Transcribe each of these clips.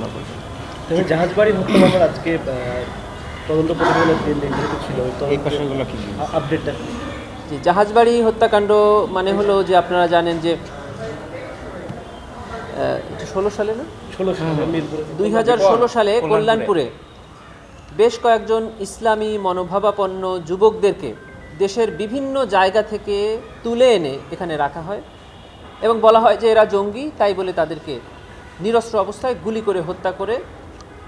এখনো পর্যন্ত। তবে জাহাজবাড়ি হত্যা মামলার আজকে তদন্ত প্রতিবেদনের যে নির্ধারিত ছিল এই বিষয়গুলো কি আপডেটটা যে জাহাজবাড়ি হত্যাকাণ্ড মানে হলো যে আপনারা জানেন যে এটা 16 সালে না 2016 সালে কল্যাণপুরে বেশ কয়েকজন ইসলামী মনোভাবাপন্ন যুবকদেরকে দেশের বিভিন্ন জায়গা থেকে তুলে এনে এখানে রাখা হয় এবং বলা হয় যে এরা জঙ্গি, তাই বলে তাদেরকে নিরস্ত্র অবস্থায় গুলি করে হত্যা করে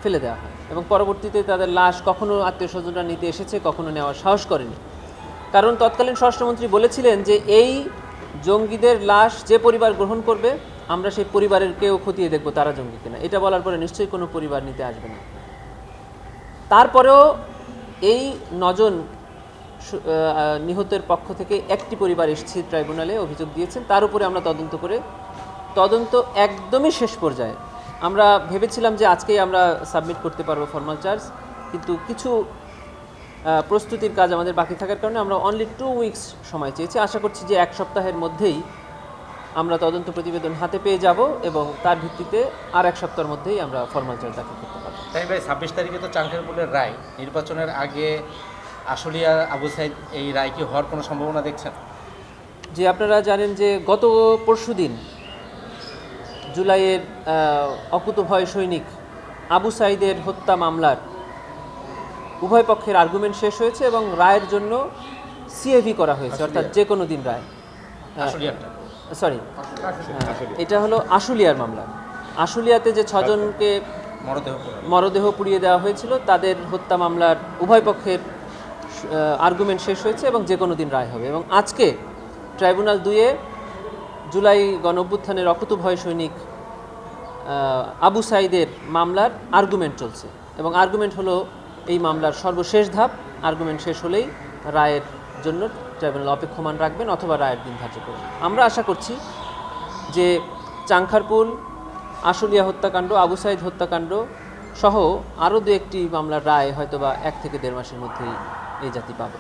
ফেলে দেওয়া হয় এবং পরবর্তীতে তাদের লাশ কখনো আত্মীয় স্বজনরা নিতে এসেছে, কখনো নেওয়ার সাহস করেনি। কারণ তৎকালীন স্বরাষ্ট্রমন্ত্রী বলেছিলেন যে এই জঙ্গিদের লাশ যে পরিবার গ্রহণ করবে আমরা সেই পরিবারের কেউ খতিয়ে দেখব তারা জঙ্গি কিনা। এটা বলার পরে নিশ্চয়ই কোনো পরিবার নিতে আসবে না। তারপরেও এই 9 জন নিহতের পক্ষ থেকে একটি পরিবার এসেছে ট্রাইব্যুনালে, অভিযোগ দিয়েছেন, তার উপরে আমরা তদন্ত করে তদন্ত একদমই শেষ পর্যায়ে আমরা ভেবেছিলাম যে আজকেই আমরা সাবমিট করতে পারবো ফর্মাল চার্জ, কিন্তু কিছু প্রস্তুতির কাজ আমাদের বাকি থাকার কারণে আমরা অনলি 2 উইকস সময় চেয়েছি। আশা করছি যে 1 সপ্তাহের মধ্যেই আমরা তদন্ত প্রতিবেদন হাতে পেয়ে যাব এবং তার ভিত্তিতে আর 1 সপ্তাহের মধ্যেই আমরা ফর্মাল চার্জ দাখিল করতে পারব। তাই ভাই 26 তারিখে তো চাঙ্কেরপুলের রায়, নির্বাচনের আগে আশুলিয়া আবু সাইদ এই রায় কি হওয়ার কোনো সম্ভাবনা দেখছেন? যে আপনারা জানেন যে গত পরশুদিন জুলাইয়ের অকুতোভয় সৈনিক আবু সাইদের হত্যা মামলার উভয় পক্ষের আর্গুমেন্ট শেষ হয়েছে এবং রায়ের জন্য সিএভি করা হয়েছে, অর্থাৎ যে কোনো দিন রায়। এটা হলো আশুলিয়ার মামলা। আশুলিয়াতে যে 6 জনকে মরদেহ পুড়িয়ে দেওয়া হয়েছিল তাদের হত্যা মামলার উভয় পক্ষের আর্গুমেন্ট শেষ হয়েছে এবং যে কোনো দিন রায় হবে। এবং আজকে ট্রাইব্যুনাল 2-এ জুলাই গণঅভ্যুত্থানের অকুতোভয় সৈনিক আবু সাইদের মামলার আর্গুমেন্ট চলছে এবং আর্গুমেন্ট হলো এই মামলার সর্বশেষ ধাপ। আর্গুমেন্ট শেষ হলেই রায়ের জন্য ট্রাইব্যুনাল অপেক্ষমান রাখবেন অথবা রায়ের দিন ধার্য করবেন। আমরা আশা করছি যে চাংখারপুল, আশুলিয়া হত্যাকাণ্ড, আবু সাইদ হত্যাকাণ্ড সহ আরও 2-1টি মামলার রায় হয়তোবা 1 থেকে 1.5 মাসের মধ্যেই এই জাতি পাবে।